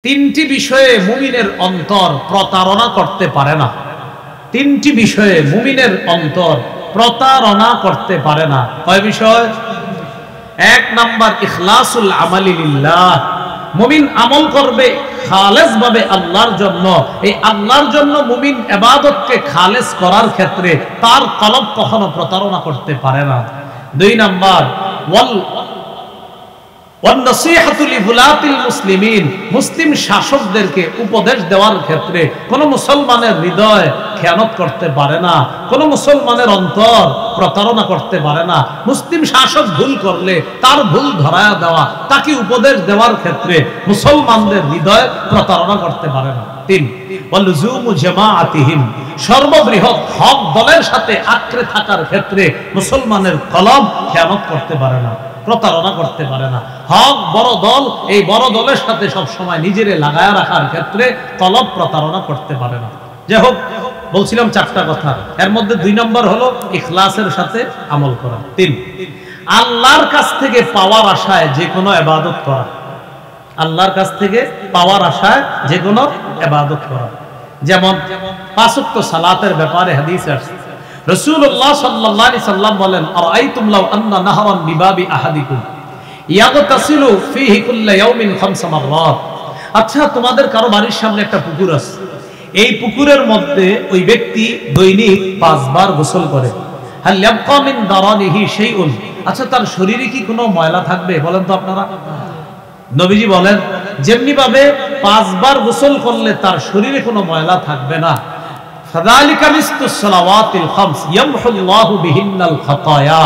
তিনটি বিষয়ে মুমিনের অন্তর প্রতারণা করতে পারে না। তিনটি বিষয়ে মুমিনের অন্তর প্রতারণা করতে পারে না। কয় বিষয়? এক নাম্বার ইখলাসুল আমালি লিল্লাহ। মুমিন আমল করবে খালেস ভাবে আল্লাহর জন্য। এই আল্লাহর জন্য মুমিন ইবাদতকে খালেস করার ক্ষেত্রে তার কলব কখনো প্রতারণা করতে পারে না। দুই নাম্বার মুসলিম শাসকদেরকে উপদেশ দেওয়ার ক্ষেত্রে কোন মুসলমানের হৃদয় খেয়ানত করতে পারে না, কোন মুসলমানের অন্তর প্রতারণা করতে পারে না। মুসলিম শাসক ভুল করলে তার ভুল ধরায়া দেওয়া, তাকে উপদেশ দেওয়ার ক্ষেত্রে মুসলমানদের হৃদয় প্রতারণা করতে পারে না। তিন, সর্ববৃহৎ হক দলের সাথে আঁকড়ে থাকার ক্ষেত্রে মুসলমানের কলব খেয়ানত করতে পারে না, প্রতারণা করতে পারে না। হক বড় দল, এই বড় দলের সাথে সব সময় নিজেরে লাগায় রাখার ক্ষেত্রে কলব প্রতারণা করতে পারে না। যাই হোক, বলছিলাম চারটা কথা, এর মধ্যে দুই নম্বর হলো ইখলাসের সাথে আমল করা। তিন, আল্লাহর কাছ থেকে পাওয়ার আশায় যে কোনো ইবাদত করা। আল্লাহর কাছ থেকে পাওয়ার আশায় যে কোনো ইবাদত করা। যেমন পাঁচ ওয়াক্ত সালাতের ব্যাপারে হাদিসে আসছে, রাসূলুল্লাহ সাল্লাল্লাহু আলাইহি সাল্লাম বলেন, আরাইতুম লাউ আন্না নাহরান বিবাবি আহাদিকুম ইয়াগতাসিলু ফীহি কুল্লা ইয়াউমিন খামস মাররাত। আচ্ছা, তোমাদের কারো বাড়ির সামনে একটা পুকুর আছে, এই পুকুরের মধ্যে ওই ব্যক্তি দৈনিক 5 বার গোসল করে। হাল ইয়াবকা মিন দারানিহি শাইউন। আচ্ছা, তার শরীরে কি কোনো ময়লা থাকবে? বলেন তো আপনারা। নবীজি বলেন, যেমনি ভাবে 5 বার গোসল করলে তার শরীরে কোনো ময়লা থাকবে না, ফাযালিকা মিসলুস সালাওয়াতিল খামস ইয়ামহুল্লাহু বিহিন্নাল খাতায়া।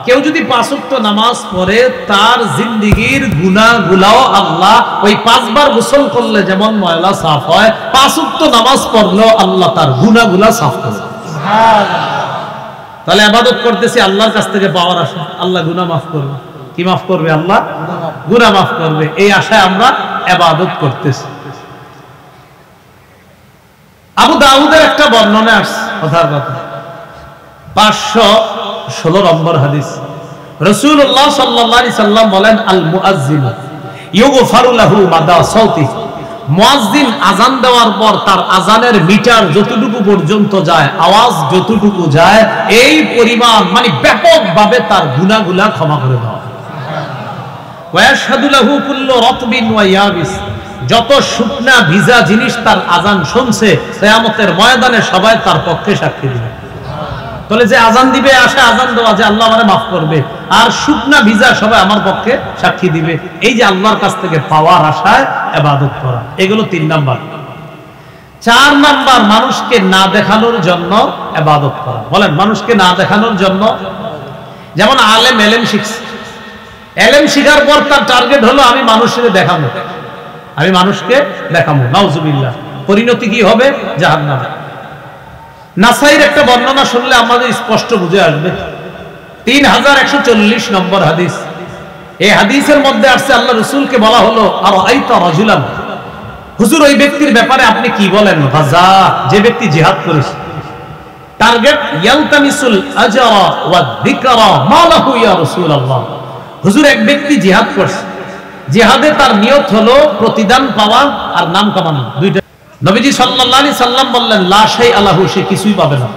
কেউ যদি 5 ওয়াক্ত নামাজ পড়ে, তার জিন্দেগীর গুনাহগুলোও আল্লাহ ওই 5 বার গোসল করলে যেমন ময়লা সাফ হয়, 5 ওয়াক্ত নামাজ পড়লেও আল্লাহ তার গুনাহগুলো সাফ করে। সুবহানাল্লাহ। তাহলে ইবাদত করতেছি আল্লাহর কাছ থেকে পাওয়ার আশা, আল্লাহ গুনাহ মাফ করবে। কি মাফ করবে? আল্লাহ গুনাহ মাফ করবে, এই আশায় আমরা ইবাদত করতেছি। আবু দাউদের একটা বর্ণনা আসছে, কথার কথা 516 নম্বর হাদিস। রাসূলুল্লাহ সাল্লাল্লাহু আলাইহি সাল্লাম বলেন, আল মুআজ্জিন ইউগফারু লাহু মাদা সাউতি। মুয়াজ্জিন আযান দেওয়ার পর তার আযানের মিটার যতটুকু পর্যন্ত যায়, আওয়াজ যতটুকু যায়, এই পরিমাণ মানে ব্যাপকভাবে তার গুনাহগুলো ক্ষমা করে দেওয়া হয়। ওয়া ইয়াশহাদু লাহু কুল্লু রাতবিন ওয়া ইয়াবিস। যত শুকনা ভিজা জিনিস তার আযান শুনছে, কিয়ামতের ময়দানে সবাই তার পক্ষে সাক্ষী দিবে। তাহলে যে আযান দিবে, আসে আযান দেওয়া যে আল্লাহ আমারে মাফ করবে, আর শুকনা ভিজা সবাই আমার পক্ষে সাক্ষী দিবে। এই যে আল্লাহর কাছ থেকে পাওয়ার আশায় ইবাদত করা, এগুলো 3 নাম্বার। 4 নাম্বার, মানুষকে না দেখানোর জন্য ইবাদত করা। বলেন, মানুষকে না দেখানোর জন্য। যেমন আলেম এলেম শিখছে, এলেম শিখার পর তার টার্গেট হলো আমি মানুষকে দেখাবো, আমি মানুষকে দেখাবো। নাউজুবিল্লাহ, পরিণতি কি হবে? জাহান্নাম। নাসাইর একটা বর্ণনা শুনলে আমাদের স্পষ্ট বুঝে আসবে, 3140 নম্বর হাদিস। এই হাদিসের মধ্যে আসছে, আল্লাহ রাসূলকে বলা হলো, আরাইতা রাজুলান, হুজুর ওই ব্যক্তির ব্যাপারে আপনি কি বলেন? গাজা, যে ব্যক্তি জিহাদ করেছে, টার্গেট ইয়ালতামিসুল আজরা ওয়া যিকরা মা লাহু ইয়া রাসূলুল্লাহ। হুজুর এক ব্যক্তি জিহাদ করছে, জিহাদে তার নিয়ত হলো প্রতিদান পাওয়া আর নাম কামানো, দুইটা। নবীজি সাল্লাল্লাহু আলাইহি সাল্লাম বললেন, লা শাই আলাহু, সে কিছুই পাবে না।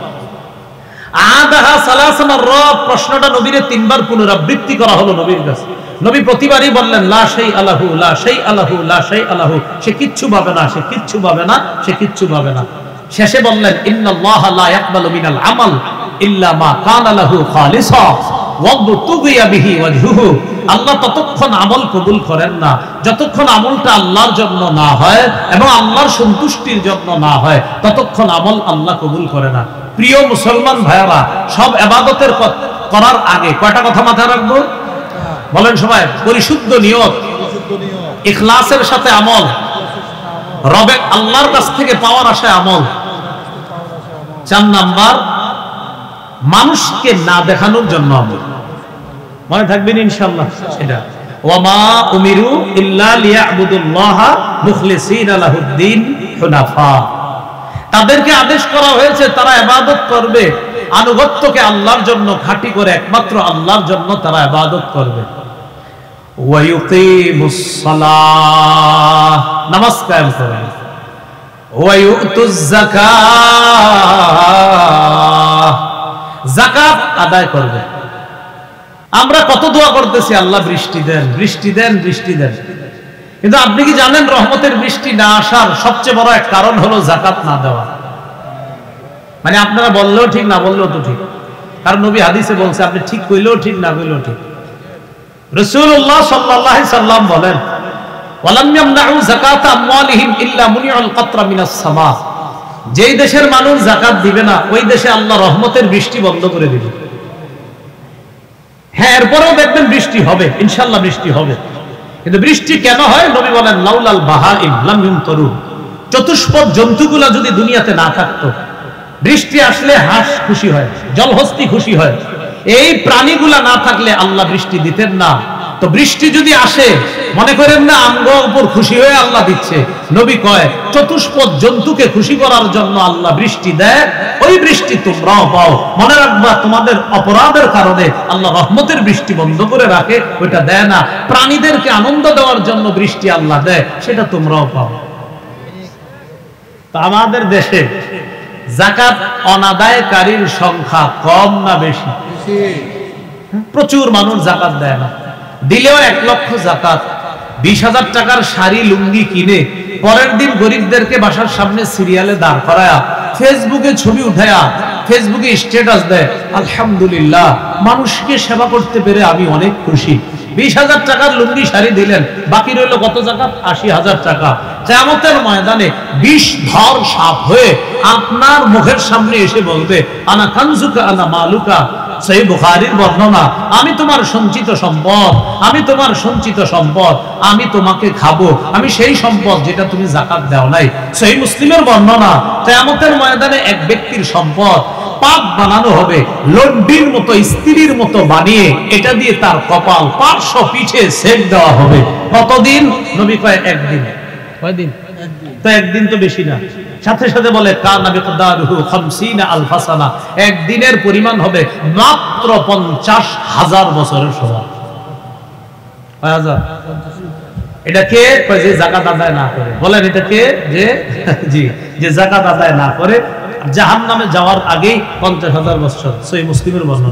আদাহা সালাসা মাররাত, প্রশ্নটা নবীরে 3 বার পুনরাবৃত্তি করা হলো নবীর কাছে। নবী প্রতিবারই বললেন, লা শাই আলাহু, লা শাই আলাহু, লা শাই আলাহু, সে কিচ্ছু পাবে না, সে কিচ্ছু পাবে না, সে কিচ্ছু পাবে না। শেষে বললেন, ইন্নাল্লাহা লা ইয়াকবালু মিনাল আমাল ইল্লা মা কানা লাহু খালিসা ওয়াবতুগিয়া বিহি ওয়াজহুহু। আল্লাহ ততক্ষণ আমল কবুল করেন না যতক্ষণ আমলটা আল্লাহর জন্য না হয় এবং আল্লাহর সন্তুষ্টির জন্য না হয়, ততক্ষণ আমল আল্লাহ কবুল করে না। প্রিয় মুসলমান ভাইরা, সব ইবাদতের করার আগে কয়টা কথা মাথায় রাখবো? বলেন সবাই। পরিশুদ্ধ নিয়ত, ইখলাসের সাথে আমল, রবে আল্লাহর কাছ থেকে পাওয়ার আশায় আমল। 4 নাম্বার, মানুষকে না দেখানোর জন্য আমল। মনে থাকবেন ইনশাআল্লাহ এটা। ওয়ামা উমিরু ইল্লা লিয়াবুদুল্লাহা মুখলিসিনা লাহুদ্দিন হুনাফা। তাদেরকে আদেশ করা হয়েছে তারা ইবাদত করবে, আনুগত্যকে আল্লাহর জন্য খাঁটি করে একমাত্র আল্লাহর জন্য তারা ইবাদত করবে। ওয়া ইউকিমুস সালাহ, নামাজ কায়েম করবে, ওয়া ইউতুজ যাকাত, যাকাত আদায় করবে। আমরা কত দোয়া করতেছি, আল্লাহ বৃষ্টি দেন, বৃষ্টি দেন, বৃষ্টি দেন, কিন্তু আপনি কি জানেন রহমতের বৃষ্টি না আসার সবচেয়ে বড় এক কারণ হলো যাকাত না দেওয়া। মানে আপনারা বললেও ঠিক, না বললেও তো ঠিক, কারণ নবী হাদিসে বলছে, আপনি ঠিক কইলেও ঠিক, না কইলেও ঠিক। রাসূলুল্লাহ সাল্লাল্লাহু আলাইহি সাল্লাম বলেন, ওয়ালাম ইয়ামনাউ যাকাতা আমওয়ালিহিম ইল্লা মুনিআল কাতরা মিনাস সামা, যেই দেশের মানুষ যাকাত দিবে না ওই দেশে আল্লাহ রহমতের বৃষ্টি বন্ধ করে দিবে। হ্যাঁ, এরপরেও দেখবেন বৃষ্টি হবে, ইনশাআল্লাহ বৃষ্টি হবে, কিন্তু বৃষ্টি কেন হয়? নবী বলেন, লাউলাল বাহাইম লাম ইউমতারু, চতুষ্পদ জন্তুগুলা যদি দুনিয়াতে না থাকতো, বৃষ্টি আসলে হাঁস খুশি হয়, জলহস্তি খুশি হয়, এই প্রাণীগুলা না থাকলে আল্লাহ বৃষ্টি দিতেন না। তো বৃষ্টি যদি আসে, মনে করেন না আমগো উপর খুশি হয়ে আল্লাহ দিচ্ছে। নবী কয়, চতুষ্পদ জন্তুকে খুশি করার জন্য আল্লাহ বৃষ্টি দেয়, ওই বৃষ্টি তোমরাও পাও। মনে রাখবা, তোমাদের অপরাধের কারণে আল্লাহ রহমতের বৃষ্টি বন্ধ করে রাখে, ওইটা দেয় না। প্রাণীদেরকে আনন্দ দেওয়ার জন্য বৃষ্টি আল্লাহ দেয়, সেটা তোমরাও পাও। তো আমাদের দেশে যাকাত অনাদায়কারীর সংখ্যা কম না বেশি? প্রচুর মানুষ যাকাত দেয় না, দিলেও 1 লক্ষ যাকাত, 20,000 টাকার শাড়ি লুঙ্গি কিনে পরের দিন গরিবদেরকে বাসার সামনে সিরিয়ালে দাঁড় করায়া ফেসবুকে ছবি উঠায়া ফেসবুকে স্ট্যাটাস দেয়, আলহামদুলিল্লাহ, মানুষকে সেবা করতে পেরে আমি অনেক খুশি। 20,000 টাকার লুঙ্গি শাড়ি দিলেন, বাকি রইল কত টাকা? 80,000 টাকা। কিয়ামতের ময়দানে 20 ধর সাপ হয়ে আপনার মুখের সামনে এসে বলবে, আনা কানজুকা আনা মালুকা। সহিহ বুখারীর বর্ণনা, আমি তোমার সঞ্চিত সম্পদ, আমি তোমার সঞ্চিত সম্পদ, আমি তোমাকে খাবো, আমি সেই সম্পদ যেটা তুমি যাকাত দাও নাই। সহিহ মুসলিমের বর্ণনা, কিয়ামতের ময়দানে এক ব্যক্তির সম্পদ পাপ বানানো হবে, লন্ডির মতো, স্ত্রীর মতো বানিয়ে এটা দিয়ে তার কপাল, পার্শ্ব, পিঠে সেক দেওয়া হবে। কতদিন? নবী কয়, একদিন। কয়দিন? তো একদিন তো বেশি না। সাথে সাথে বলে, কানা বিকদারুহু 50,000 সানা, একদিনের পরিমাণ হবে মাত্র 50,000 বছরের সমান। কয় হাজার? এটা কে? যে যাকাত আদায় না করে। বলেন, এটা কে? যে যাকাত আদায় না করে জাহান্নামে যাওয়ার আগেই 50,000 বছর। সহিহ মুসলিমের বর্ণনা।